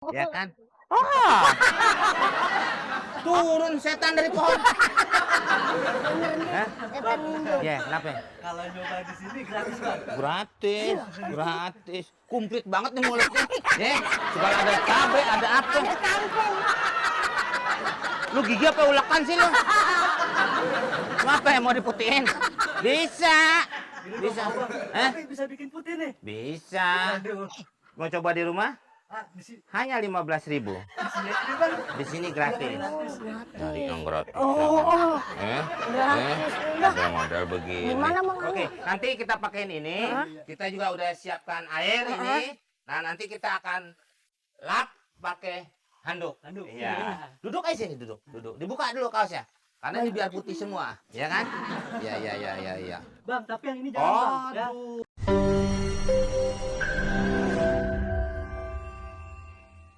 Ya kan? Ah, turun setan dari pohon. Hah? Setan Indo. Ya, kenapa? Kalau nyoba di sini gratis, Bang. Gratis, gratis. Komplit banget nih mulutnya. Ya, segala ada cabai, ada apa. Ada kangkung. Lu gigi apa ulekan sih lu? Kenapa ya mau diputihin? Bisa. Bisa. Hah? Tapi bisa bikin putih nih. Bisa. Aduh. Mau coba di rumah? Ah, di sini Hanya 15.000. Bang. Di sini gratis. Cari yang gratis. Oh, Gratis. Ada modal begini. Gimana mau? Oke, nanti kita pakein ini. Kita juga udah siapkan air ini. Nah, nanti kita akan lap pakai handuk. Handuk. Iya. Duduk aja sini, duduk. Dibuka dulu kaosnya. Karena ini biar putih semua, ya kan? Iya. Bang, tapi yang ini jangan, Bang. Ya. Aduh.